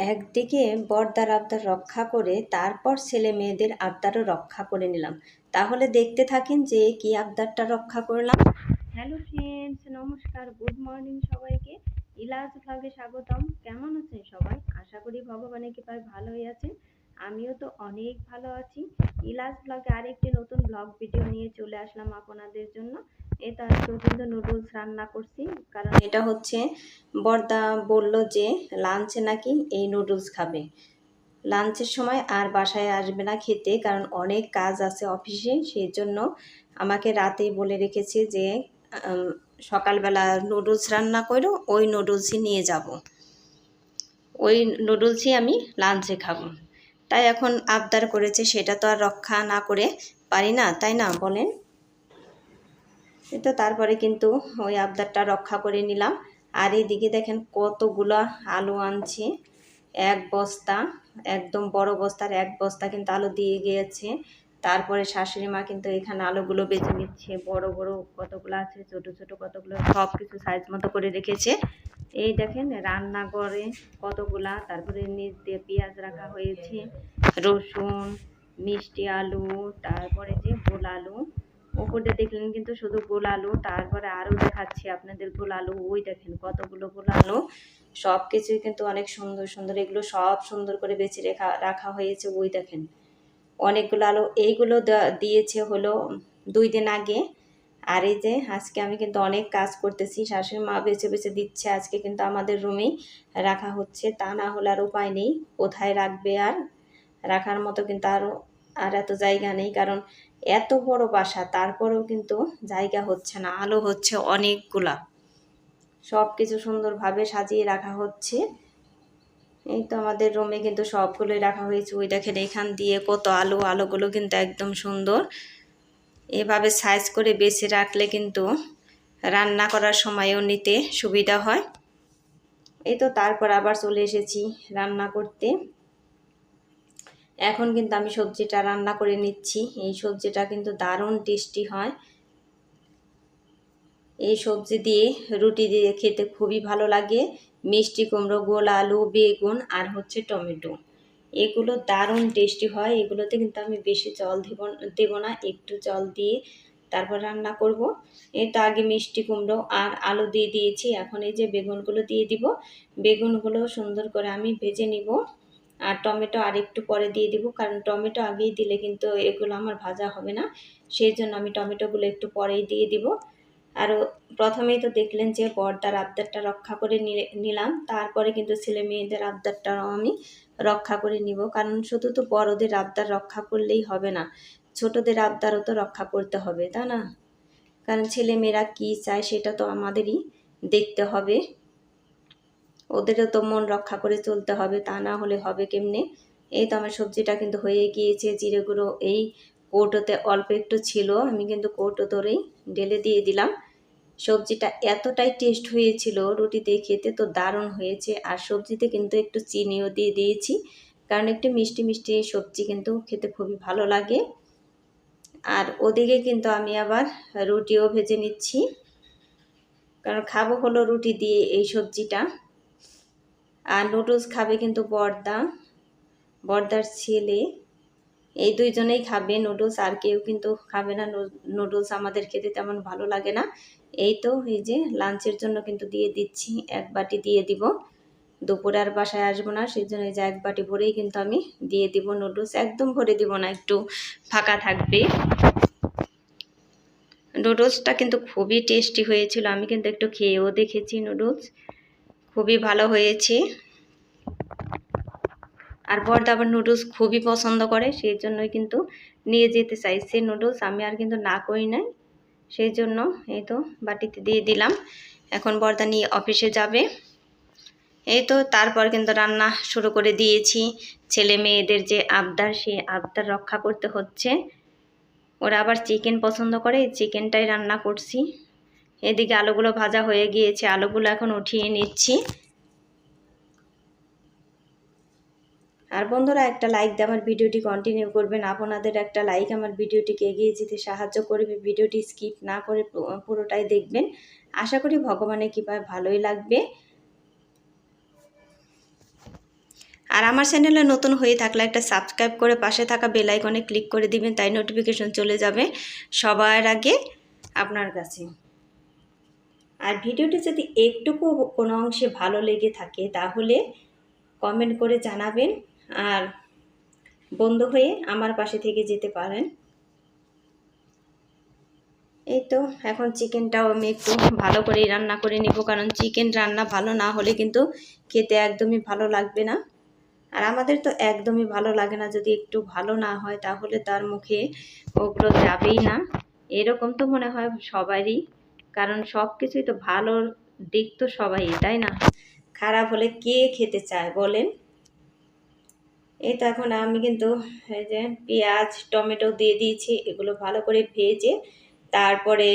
একদিকে বড়দার আবদার রক্ষা করে তারপর ছেলে মেয়েদের আবদারও রক্ষা করে নিলাম। তাহলে দেখতে থাকেন যে কি আবদারটা রক্ষা করলাম। হ্যালো ফ্রেন্ডস, নমস্কার, গুড মর্নিং সবাইকে। ইলাজ ভ্লগে স্বাগতম। কেমন আছেন সবাই? আশা করি ভগবানের কৃপায় ভালোই আছেন। আমিও তো অনেক ভালো আছি। ইলাজ ভ্লগে আরেকটি নতুন ব্লগ ভিডিও নিয়ে চলে আসলাম আপনাদের জন্য। এটা আজকে কিন্তু নুডলস রান্না করছি, কারণ এটা হচ্ছে বড়দা বলল যে লাঞ্চে নাকি এই নুডলস খাবে। লাঞ্চের সময় আর বাসায় আসবে না খেতে, কারণ অনেক কাজ আছে অফিসে। সেই জন্য আমাকে রাতেই বলে রেখেছে যে সকালবেলা নুডলস রান্না করো, ওই নুডলসই নিয়ে যাব, ওই নুডলসই আমি লাঞ্চে খাবো। তাই এখন আবদার করেছে, সেটা তো আর রক্ষা না করে পারি না, তাই না বলেন? তো তারপরে কিন্তু ওই আবদারটা রক্ষা করে নিলাম। আর এইদিকে দেখেন কতগুলা আলু আনছে, এক বস্তা, একদম বড় বস্তার এক বস্তা কিন্তু আলু দিয়ে গিয়েছে। তারপরে শাশুড়ি মা কিন্তু এখানে আলুগুলো বেছে নিচ্ছে, বড় বড় কতগুলো আছে, ছোট ছোট কতগুলো, সব কিছু সাইজ মতো করে রেখেছে। এই দেখেন রান্নাঘরে কতগুলা, তারপরে নিচ দিয়ে পেঁয়াজ রাখা হয়েছে, রসুন, মিষ্টি আলু, তারপরে যে গোল আলু। ওপরে দেখলেন কিন্তু শুধু গোল আলু, তারপরে আরও দেখাচ্ছি আপনাদের গোল আলু। ওই দেখেন কতগুলো গোল আলু, সব কিছুই কিন্তু অনেক সুন্দর সুন্দর, এগুলো সব সুন্দর করে বেছে রাখা হয়েছে। ওই দেখেন অনেকগুলো আলু, এইগুলো দিয়েছে হলো 2 দিন আগে। আর এই যে আজকে আমি কিন্তু অনেক কাজ করতেছি, শাশুড়ি মা বেছে বেছে দিচ্ছে। আজকে কিন্তু আমাদের রুমেই রাখা হচ্ছে, তা না হলে আর উপায় নেই, কোথায় রাখবে আর, রাখার মতো কিন্তু আর এত জায়গা নেই, কারণ এত বড় বাসা, তারপরেও কিন্তু জায়গা হচ্ছে না। আলো হচ্ছে অনেকগুলা, সব কিছু সুন্দরভাবে সাজিয়ে রাখা হচ্ছে। এই তো আমাদের রুমে কিন্তু সবগুলোই রাখা হয়েছে। ওই দেখেন এখান দিয়ে কত আলো, আলোগুলো কিন্তু একদম সুন্দর। এভাবে সাইজ করে বেছে রাখলে কিন্তু রান্না করার সময়ও নিতে সুবিধা হয়। এই তো তারপর আবার চলে এসেছি রান্না করতে। এখন কিন্তু আমি সবজিটা রান্না করে নিচ্ছি। এই সবজিটা কিন্তু দারুণ টেস্টি হয়। এই সবজি দিয়ে রুটি দিয়ে খেতে খুবই ভালো লাগে। মিষ্টি কুমড়ো, গোল আলু, বেগুন আর হচ্ছে টমেটো, এগুলো দারুণ টেস্টি হয়। এগুলোতে কিন্তু আমি বেশি জল দেব না, একটু জল দিয়ে তারপর রান্না করব। এটা আগে মিষ্টি কুমড়ো আর আলু দিয়ে দিয়েছি, এখন এই যে বেগুনগুলো দিয়ে দিব। বেগুনগুলো সুন্দর করে আমি ভেজে নিব, আর টমেটো আর একটু পরে দিয়ে দিব, কারণ টমেটো আগেই দিলে কিন্তু এগুলো আমার ভাজা হবে না। সেই জন্য আমি টমেটোগুলো একটু পরেই দিয়ে দিব। আর প্রথমেই তো দেখলেন যে বড়দার আবদারটা রক্ষা করে নিলাম, তারপরে কিন্তু ছেলে মেয়েদের আবদারটাও আমি রক্ষা করে নিব, কারণ শুধু তো বড়দের আবদার রক্ষা করলেই হবে না, ছোটদের আবদারও তো রক্ষা করতে হবে, তা না? কারণ ছেলে মেয়েরা কী চায় সেটা তো আমাদেরই দেখতে হবে, ওদেরও তো মন রক্ষা করে চলতে হবে, তা না হলে হবে কেমনে? এই তো আমার সবজিটা কিন্তু হয়ে গিয়েছে। জিরে গুঁড়ো এই কৌটোতে অল্প একটু ছিল, আমি কিন্তু কৌটো ধরেই ঢেলে দিয়ে দিলাম। সবজিটা এতটাই টেস্ট হয়েছিল, রুটিতে খেতে তো দারুণ হয়েছে। আর সবজিতে কিন্তু একটু চিনিও দিয়ে দিয়েছি, কারণ একটু মিষ্টি মিষ্টি সবজি কিন্তু খেতে খুবই ভালো লাগে। আর ওদিকে কিন্তু আমি আবার রুটিও ভেজে নিচ্ছি, কারণ খাবো হলো রুটি দিয়ে এই সবজিটা। আর নুডলস খাবে কিন্তু বড়দার ছেলে, এই দুইজনেই খাবে নুডলস, আর কেউ কিন্তু খাবে না নুডলস। আমাদের খেতে তেমন ভালো লাগে না। এই তো এই যে লাঞ্চের জন্য কিন্তু দিয়ে দিচ্ছি, 1 বাটি দিয়ে দিব। দুপুরে আর বাসায় আসবো না, সেই জন্য এই যে 1 বাটি ভরেই কিন্তু আমি দিয়ে দিব নুডলস। একদম ভরে দিব না, একটু ফাঁকা থাকবে। নুডলসটা কিন্তু খুবই টেস্টি হয়েছিল, আমি কিন্তু একটু খেয়েও দেখেছি নুডলস, খুবই ভালো হয়েছে। আর বড়দা আবার নুডলস খুবই পছন্দ করে, সেই জন্যই কিন্তু নিয়ে যেতে চাইছে নুডলস, আমি আর কিন্তু না করি নাই। সেই জন্য এই তো বাটিতে দিয়ে দিলাম। এখন বড়দা নিয়ে অফিসে যাবে। এই তো তারপর কিন্তু রান্না শুরু করে দিয়েছি। ছেলে মেয়েদের যে আবদার, সেই আবদার রক্ষা করতে হচ্ছে। ওরা আবার চিকেন পছন্দ করে, এই চিকেনটাই রান্না করছি। এদিকে আলুগুলো ভাজা হয়ে গিয়েছে, আলুগুলো এখন উঠিয়ে নিচ্ছি। আর বন্ধুরা, একটা লাইক দিয়ে আমার ভিডিওটি কন্টিনিউ করবেন। আপনাদের একটা লাইক আমার ভিডিওটিকে এগিয়ে যেতে সাহায্য করবে। ভিডিওটি স্কিপ না করে পুরোটাই দেখবেন, আশা করি ভগবানের কৃপায় ভালোই লাগবে। আর আমার চ্যানেলে নতুন হয়ে থাকলে একটা সাবস্ক্রাইব করে পাশে থাকা বেল আইকনে ক্লিক করে দিবেন, তাই নোটিফিকেশন চলে যাবে সবার আগে আপনার কাছে। আর ভিডিওটি যদি একটুকু কোনো অংশে ভালো লেগে থাকে তাহলে কমেন্ট করে জানাবেন, আর বন্ধু হয়ে আমার পাশে থেকে যেতে পারেন। এই তো এখন চিকেনটাও আমি একটু ভালো করে রান্না করে নিব, কারণ চিকেন রান্না ভালো না হলে কিন্তু খেতে একদমই ভালো লাগবে না। আর আমাদের তো একদমই ভালো লাগে না, যদি একটু ভালো না হয় তাহলে তার মুখে ওগুলো যাবেই না। এরকম তো মনে হয় সবারই, কারণ সব কিছুই তো ভালোর দিক তো সবাই, তাই না? খারাপ হলে কে খেতে চায় বলেন? এই তো এখন আমি কিন্তু এই যে পেঁয়াজ টমেটো দিয়ে দিয়েছি, এগুলো ভালো করে ভেজে তারপরে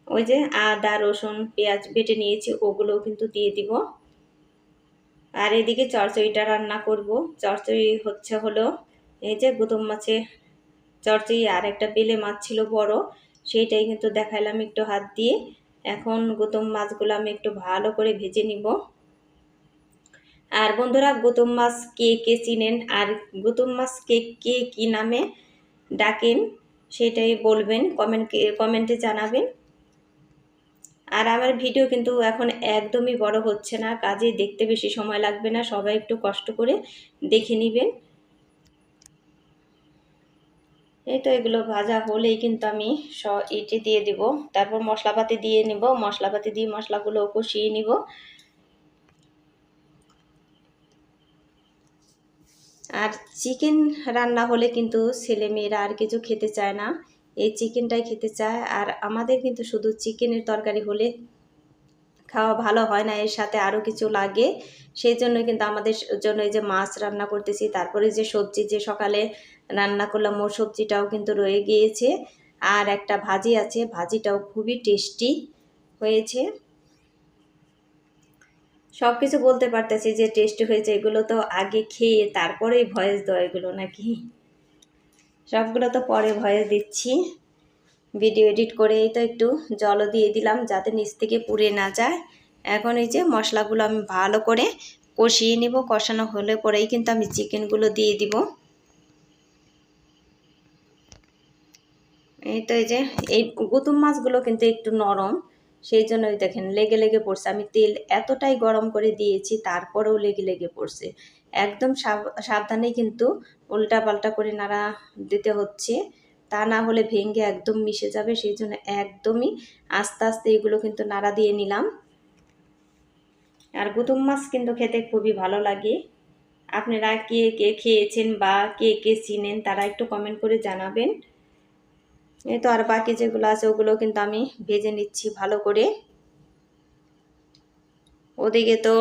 ওই যে আদা রসুন পেঁয়াজ বেটে নিয়েছি ওগুলোও কিন্তু দিয়ে দিব। আর এদিকে চচ্চড়িটা রান্না করব। চচ্চড়ি হলো এই যে গুতুম মাছের চচ্চড়ি, আর একটা বেলে মাছ ছিল বড়, সেইটাই কিন্তু দেখাইলাম একটু হাত দিয়ে। এখন গুতুম মাছগুলো আমি একটু ভালো করে ভেজে নিব। আর বন্ধুরা, গুতুম মাছ কে কে চিনেন আর গুতুম মাছ কে কে কী নামে ডাকেন সেটাই বলবেন, কমেন্টে জানাবেন। আর আমার ভিডিও কিন্তু এখন একদমই বড় হচ্ছে না, কাজে দেখতে বেশি সময় লাগবে না, সবাই একটু কষ্ট করে দেখে নেবেন। এই তো এগুলো ভাজা হলেই কিন্তু আমি এটি দিয়ে দিব, তারপর মশলাপাতি দিয়ে নিব, মশলাপাতি দিয়ে মশলাগুলো কষিয়ে নিব। আর চিকেন রান্না হলে কিন্তু ছেলেমেয়েরা আর কিছু খেতে চায় না, এই চিকেনটাই খেতে চায়। আর আমাদের কিন্তু শুধু চিকেনের তরকারি হলে খাওয়া ভালো হয় না, এর সাথে আরও কিছু লাগে। সেই জন্য কিন্তু আমাদের জন্য এই যে মাছ রান্না করতেছি, তারপরে যে সবজি যে সকালে রান্না করলাম ওর সবজিটাও কিন্তু রয়ে গিয়েছে, আর একটা ভাজি আছে, ভাজিটাও খুবই টেস্টি হয়েছে। সব কিছু বলতে পারতেছি যে টেস্টি হয়েছে, এগুলো তো আগে খেয়ে তারপরেই ভয়েস দেওয়া এগুলো নাকি, সবগুলো তো পরে ভয়েস দিচ্ছি ভিডিও এডিট করে। এই তো একটু জলও দিয়ে দিলাম যাতে নিচ থেকে পুড়ে না যায়। এখন এই যে মশলাগুলো আমি ভালো করে কষিয়ে নিব, কষানো হলে পরেই কিন্তু আমি চিকেনগুলো দিয়ে দিব। এই তো এই যে এই গুতুম মাছগুলো কিন্তু একটু নরম, সেই জন্য ওই দেখেন লেগে লেগে পড়ছে। আমি তেল এতটাই গরম করে দিয়েছি তারপরেও লেগে লেগে পড়ছে। একদম সাবধানেই কিন্তু উল্টা পাল্টা করে নাড়া দিতে হচ্ছে, তা না হলে ভেঙে একদম মিশে যাবে। সেই জন্য একদমই আস্তে আস্তে এগুলো কিন্তু নাড়া দিয়ে নিলাম। আর গুতুম মাছ কিন্তু খেতে খুবই ভালো লাগে। আপনারা কে কে খেয়েছেন বা কে কে চিনেন তারা একটু কমেন্ট করে জানাবেন। এই তো আর বাকি যেগুলো আছে ওগুলো কিন্তু আমি ভেজে নিচ্ছি ভালো করে। ওদিকে তো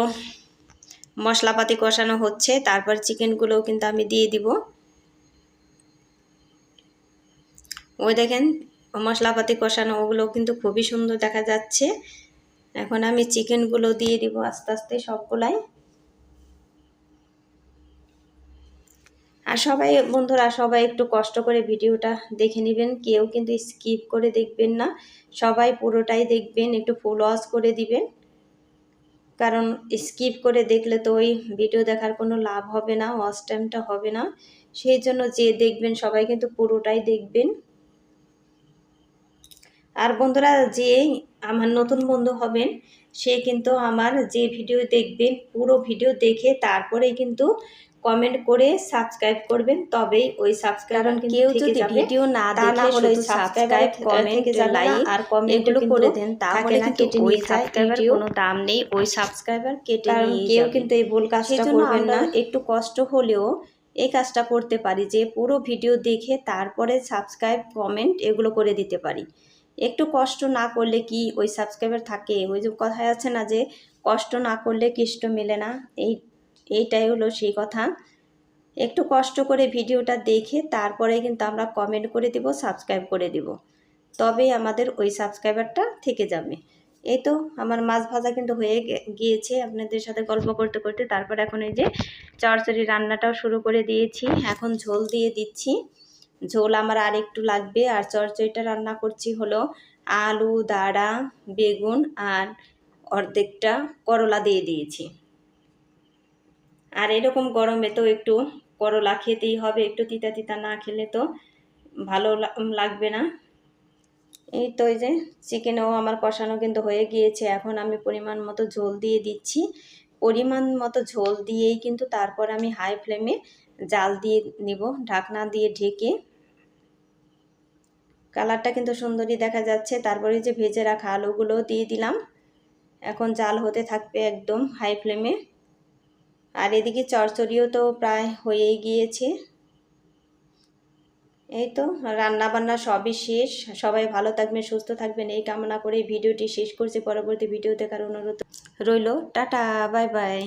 মশলাপাতি কষানো হচ্ছে, তারপর চিকেনগুলোও কিন্তু আমি দিয়ে দিব। ওই দেখেন মশলাপাতি কষানো ওগুলো কিন্তু খুবই সুন্দর দেখা যাচ্ছে। এখন আমি চিকেনগুলো দিয়ে দিব আস্তে আস্তে সবগুলাই। আর সবাই বন্ধুরা সবাই একটু কষ্ট করে ভিডিওটা দেখে নেবেন, কেউ কিন্তু স্কিপ করে দেখবেন না, সবাই পুরোটাই দেখবেন, একটু ফুল ওয়াচ করে দিবেন, কারণ স্কিপ করে দেখলে তো ওই ভিডিও দেখার কোনো লাভ হবে না, ওয়াচ টাইমটা হবে না। সেই জন্য যে দেখবেন সবাই কিন্তু পুরোটাই দেখবেন। আর বন্ধুরা, যে আমার নতুন বন্ধু হবেন সে কিন্তু আমার যে ভিডিও দেখবেন পুরো ভিডিও দেখে তারপরেই কিন্তু কমেন্ট করে সাবস্ক্রাইব করবেন, তবেই ওই সাবস্ক্রাইব, কারণ কেউ যদি ভিডিও না দেখে শুধু সাবস্ক্রাইব কমেন্ট লাইক আর কমেন্ট এগুলো করে দেন তাহলে কিন্তু ওই সাবস্ক্রাইবার কোনো দাম নেই, ওই সাবস্ক্রাইবার কেটে নিয়ে কেউ কিন্তু এই ভুল কাজটা করবেন না। একটু কষ্ট হলেও এই কাজটা করতে পারি যে পুরো ভিডিও দেখে তারপরে সাবস্ক্রাইব কমেন্ট এগুলো করে দিতে পারি। একটু কষ্ট না করলে কি ওই সাবস্ক্রাইবার থাকে? ওই যে কথায় আছে না যে কষ্ট না করলে কৃষ্ট মেলে না, এইটাই হলো সেই কথা। একটু কষ্ট করে ভিডিওটা দেখে তারপরে কিন্তু আমরা কমেন্ট করে দিব, সাবস্ক্রাইব করে দিব, তবেই আমাদের ওই সাবস্ক্রাইবারটা থেকে যাবে। এই তো আমার মাছ ভাজা কিন্তু হয়ে গিয়েছে আপনাদের সাথে গল্প করতে করতে। তারপর এখন এই যে চচ্চড়ি রান্নাটাও শুরু করে দিয়েছি, এখন ঝোল দিয়ে দিচ্ছি। ঝোল আমার আর একটু লাগবে। আর চচ্চড়িটা রান্না করছি হলো আলু দাঁড়া বেগুন আর অর্ধেকটা করলা দিয়ে দিয়েছি। আর এরকম গরমে তো একটু করলা খেতেই হবে, একটু তিতা তিতা না খেলে তো ভালো লাগবে না। এই তো এই যে চিকেনও আমার কষানো কিন্তু হয়ে গিয়েছে। এখন আমি পরিমাণ মতো ঝোল দিয়ে দিচ্ছি। পরিমাণ মতো ঝোল দিয়েই কিন্তু তারপর আমি হাই ফ্লেমে জাল দিয়ে নিব, ঢাকনা দিয়ে ঢেকে। কালারটা কিন্তু সুন্দরই দেখা যাচ্ছে। তারপরে যে ভেজে রাখা আলুগুলো দিয়ে দিলাম। এখন জাল হতে থাকবে একদম হাই ফ্লেমে। আর এদিকে চচ্চড়িও তো প্রায় হয়েই গিয়েছে। এই তো রান্না বান্না সবই শেষ। সবাই ভালো থাকবেন, সুস্থ থাকবেন এই কামনা করে ভিডিওটি শেষ করছি। পরবর্তী ভিডিও দেখার অনুরোধ রইল। Tata, bye bye.